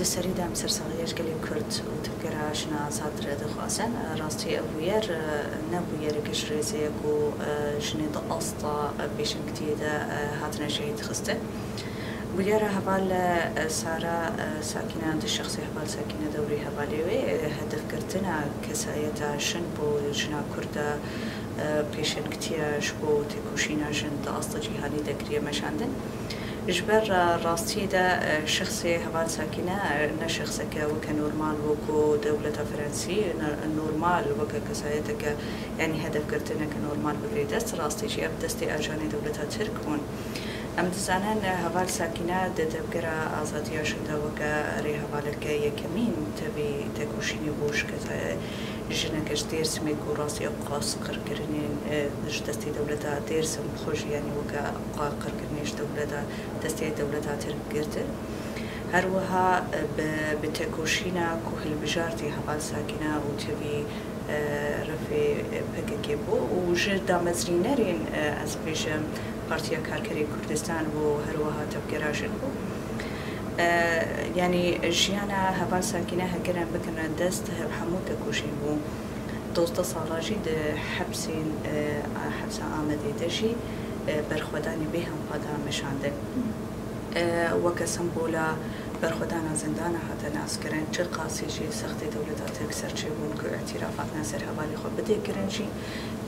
بسری دام سرسالیش کلی کرد و تبکرش نازاد دخواسن راستی اویر نبویر کش ریزی کو جنید آستا بیشن کتیده هاتن شهید خسته بویره هبال سارا ساکنه عند الشخص هبال ساکنه دوري هباليوي هدف كرتنا كسايتا شن بو جنا كردا بيشن كتياش بو تكوشينا جند أصلا جهاني دكريا مشاندن جبر راستي دا شخصي هبال ساكنة نشخصك وكنورمال وكو دولة فرنسي نورمال وكسايتك يعني هدف كرتنا كنورمال بريدست راستي شي أبدستي أجاني دولة تركون ام دزانن هوال ساکنه دبگرا آزادی شده و که ری هوالک یکمین تبی تکوشینی بوش که جنکش درس میگو راسی قاس قرقرنین دستی دولتا درس خوش یعنی و که قرقرنیش دولتا دستی دولتا ترگرده هر وها بتکوشینا کوهل بجارتی هوال ساکنه و تبی رفی پککی بو و جد مزرینرین از بیشم پارتیا کارکری کردستان و هروها تبکراجن بو يعني جيانا هبال ساكنة هكذا بكنا دست حمود كوشين بو دوست صالاجي ده حبسين حبس آمدي دشي برخوداني بهم قدام مشانده وكسمبولا برخودانا زندانا حتى ناس كرن چه قاسي شي سختي دولتا تكسر چه بون كو اعترافات ناصر هبالي خو بده كرن شي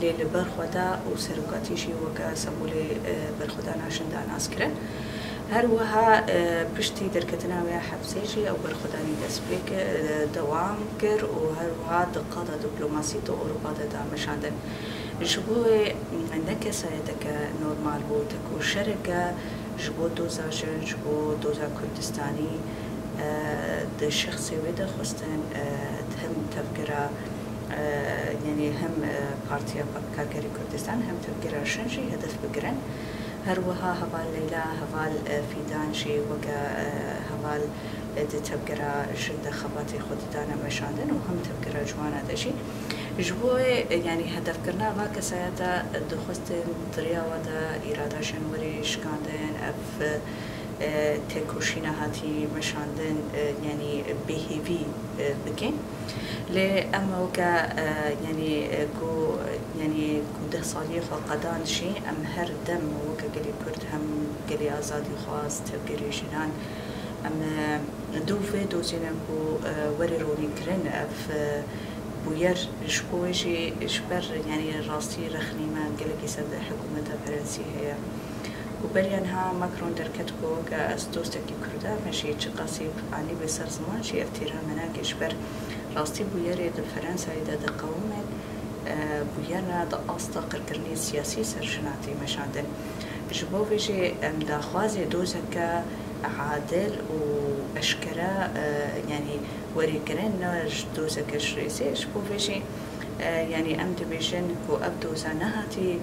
ليل برخودا وسرقاتي شي وكسمبولي برخودانا شندا ناس كرن هر وها پشتی درکتنا و حبسیجی او برخودانی دست بیک دوام کر و هر وها دقات دیپلماسی تو اروپا دامشاندن جبوه نکسایت که نورمال بود کو شرکه جبو دوزا جن جبو دوزا کردستانی د شخصی وده خواستن هم تفکر يعني هم بارتيا كاركري كردستان هم تفكر شنجي هدف بقرن هروها هبال ليلى هبال فيدان شي وكا هبال تفكر شد خباتي خود دانا مشاندن وهم تفكر جوانا دشي جبوه يعني هدف كرنا واك سياتا دخستن دريا ودا إرادة شنوري شكاندن اف تكوشينا هاتي مشاندن يعني بيهيفي بكين لأما وكا يعني كو يعني كو ده صالح وقدان شيء أم هر دم وكا قلي كرد هم قلي آزادي خاص تبقري جنان أم دوفي دوزينا كو وري روني كرن أف بوير شبوشي شبر يعني راسي رخني ما قلي كيسد حكومة فرنسي هي وبريانها ماكرون دركتكو كأستوستكي كردا ماشي تقاسيب عني بسر زمان شي افتراء مناك شبر راستي بويري فرنسا إذا دقومن بويرنا دقاستا قرقرني سياسي سرشناتي مشاندن جبو فيجي داخوازي دوزك عادل وأشكرا يعني وريكرن ناج دوزك الشريسي جبو فيجي يعني أم تبيشن كو أبدو زانهاتي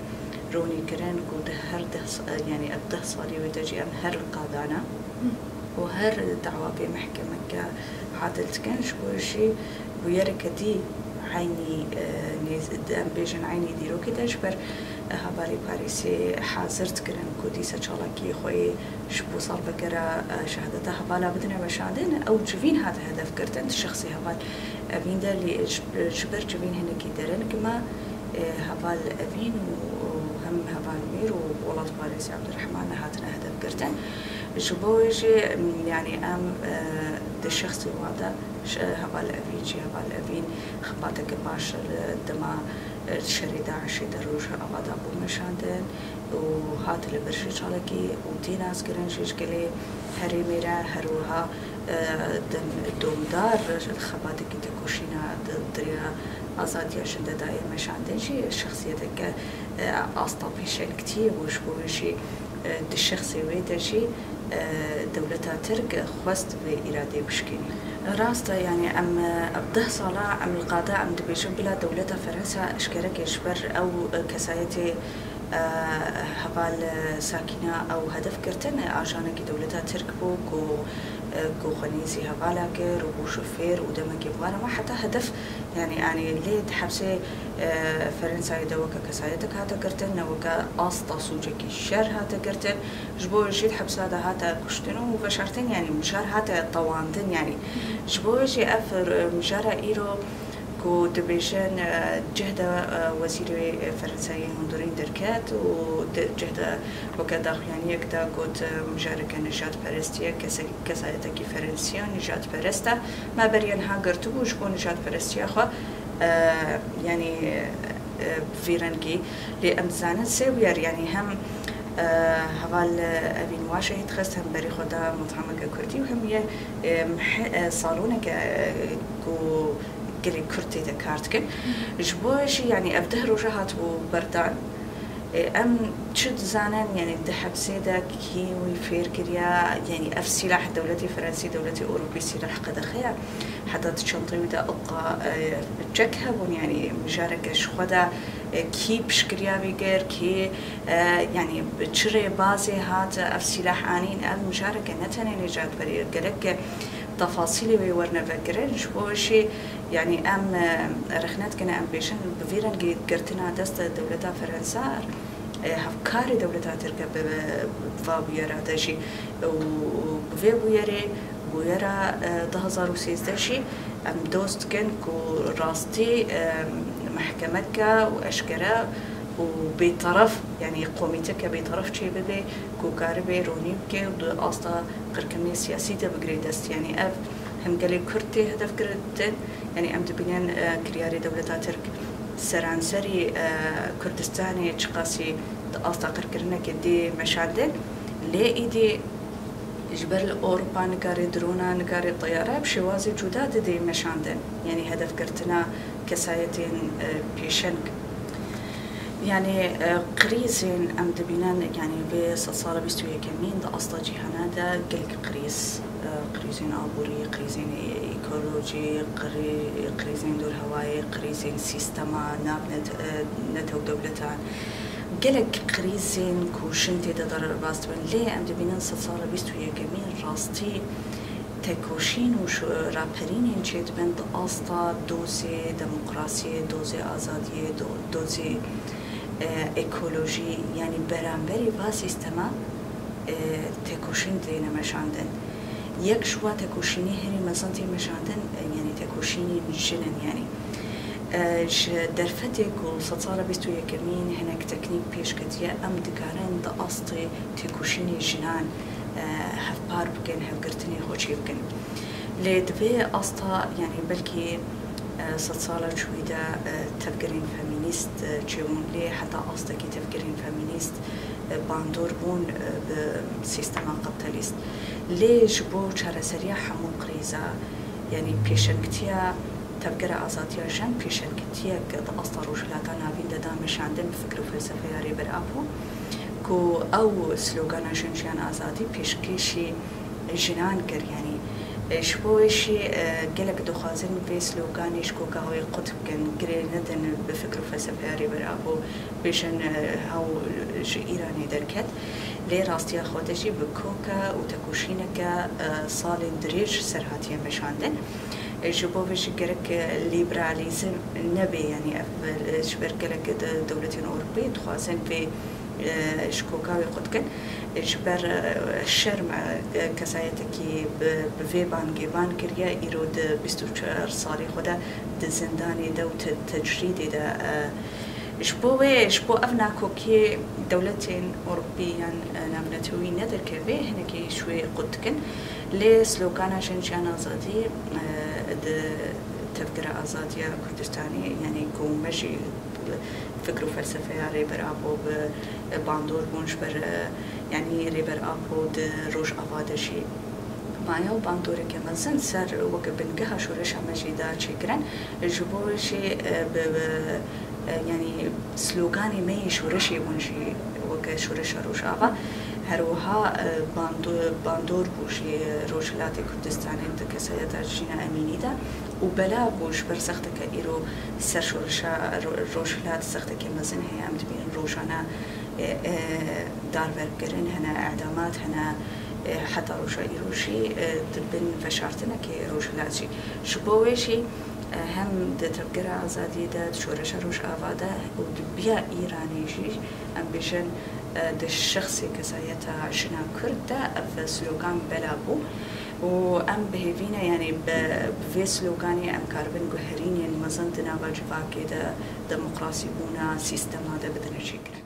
روني كرن كو هر يعني أبده صاري وتجي أم هر القادانا وهر دعوة بمحكمة عادل كان شوي ويرك دي عيني أم بيجن عيني ديرو كده جبر هبالي باريسي حاضرت كرن كودي سجالكي خوي شبو صار بكرة شهادتها هبالا بدنا مشاهدين أو جبين هذا هدف كرتن الشخصي هبال أبين ده اللي جبر جبين هناك يدرن كما هبال أبين وهم هبال مير وولاد باريسي عبد الرحمن هاتنا هدف كرتن جبوجي يعني أم ده الشخصي وهذا هبال أبين جي هبال أبين خباتك باش الدماء الشريدة عشي دروج أبدا أبو مشاندن وهات اللي برشي شالكي ودي ناس كرنشيش كلي هري ميرا هروها دومدار الخباتك تكوشينا دريا أزادي عشان داير مشاندن شي شخصيتك أسطى بيشن كتير وشبوشي ده الشخصي ويدا شي دولتها ترك خواست بإرادة بشكيني راستا يعني أم أبده صلاة أم القادة أم دبيجو بلا دولتها فرنسا إشكالك يشبر أو كسايتي هبال ساكنة أو هدف كرتن أجانك دولتها ترك بوك و كوخنيزي هبالا كير وشوفير ودمكي بوانا ما حتى هدف يعني ليد حبسي فرنساي دوكا كسايتك هاتا قرتن وكا أسطا سوجكي الشر هاتا قرتن جبو جيت حبس هذا هاتا كشتنو وفشرتن يعني مشار هاتا طواندن يعني جبو جي أفر مشارة إيرو كو دبيشن جهد وزير فرنساي هندورين دركات وجهد وكذا يعني يكتا قد مشاركة نجات برستية كسايتكي فرنسية نجات برستا ما بريان ها قرتو وشبو نجات برستية خوا يعني فيرنجي لأمزان سوير يعني هم هوال أبين واشه يتخص هم بري خدا مطعمك كردي وهم صالونك كو قلي كرتي ذكرتك جبوش يعني أبده رجعت وبردان أم شد زانن يعني الذهب سيدا كي ويفير كريا يعني أف سلاح دولتي فرنسي دولتي أوروبي سلاح قد خيا حتى تشنطي ودا أبقى بتجكهبون يعني مشاركة شخدا كي بشكريا بيجر كي يعني بتشري بازي هات أف سلاح آنين أم مشاركة نتني نجات بري قلك تفاصيل ويورنا فكرين شوشي يعني أم رخنات كنا أم بيشن بفيرن قرتنا دست دولتا فرنسا هفكاري دولتا تركب بفابيرا داشي وبفي بويرا 2016 أم دوست كن كو راستي محكمك وأشكرا وبطرف يعني قوميتك بطرف شيء ببي كوكاربي رونيبكي وأصلا قركمية سياسية بقريدست يعني أف هم قالي كرتي هدف كردن يعني أم تبينين كرياري دولة ترك سرانسري كردستاني تشقاسي أصلا قركرنا كدي مشادن ليه إيدي جبر الأوروبا نكاري درونا نكاري طيارة بشوازي جداد دي مشاندن يعني هدف كرتنا كسايتين بيشنك يعني قريزين أم دبينان يعني بصالة بيستوي كمين ده أصلا جهانا ده قلق قريزين عبوري قريزين إيكولوجي قريزين دور هواي قريزين سيستما ناب نتو دولتان قلق قريزين كوشنتي ده ضرر باستوين ليه أم دبينان صالة بيستوي كمين راستي تكوشين وش رابرين شيت بنت أصلا دوزي ديمقراطية دوزي آزادية دوزي ايكولوژی يعني برانبری با سیستما تکوشین دینا مشاندن یک شوا تکوشینی هری مثلا تی مشاندن يعني تکوشینی جنن يعني در فتح کل سطار بیستو یکمین هنگ تکنیک پیش کتیه ام دکارن دا اصلی تکوشینی جنان هفبار بکن هفگرتنی خوشی بکن لدوی اصلا يعني بلكي سطالة شويدا تفكرين فيمينيست جون لي حتى أصدق تفكرين فيمينيست باندور بون بسيستم قبطليست ليش بو شارع سريع حمو قريزة يعني بيشن كتيا تفكر أزاتيا جن بيشن كتيا قد أصلا رجلاتنا فين دا مش عندهم فكر فلسفة ياري برأبو كو أو سلوغانا جنجان أزاتي بيشكيشي جنان كر يعني شبوشي قلق دخازن في سلوغانيش كوكا هو قطب كان قري ندن بفكر فلسفة برابو بيشن هاو إيراني دركت لي راستيا خودشي بكوكا وتكوشينك صالين دريج سرهاتيا مشاندن شبوش قلق ليبراليزم نبي يعني شبر قلق دولتين أوروبية دخازن في شكوكاوي قدكن جبر الشرم كسايتكي بفيبان جيبان كريا إيرود 24 صاري خدا دزنداني دو تجريدي دا شبو أفنا كوكي دولتين أوروبيان نامنتوي ندر كبه هنكي شوي قدكن لي سلوكانا شنشان آزادي تفكر آزادية كردستاني يعني كومجي فكر وفلسفة ريبر أبو باندور بونش بر يعني ريبر أبو روج أفادشي مايا باندور كمزن سر وكبنجها شورش مجيدا شكرا جبوشي يعني سلوغاني مي شورشي بونشي وك شورش روج أفا هروها باندور بوشي روجلاتي كردستان كسيادة جينا أميني دا وبلا بوش برسختك إيرو سر شورشا روجلات سختك مزن هي أم تبين روجانا دار برقرن هنا إعدامات هنا حتى روشا إيروشي دبن فشارتنا كي روش لاتشي شبويشي هم دتبقرا آزادی داد شورش روش آواده و دبیا ایرانیشی ام بیشن د شخصی کسایتا شنا کرده و سلوگان بلابو و ام بهیوینه یعنی به سلوگانی ام کاربن گوهرین یعنی مزندنا واجبا که دموکراسی بونا سیستما ده بدنشی کرد.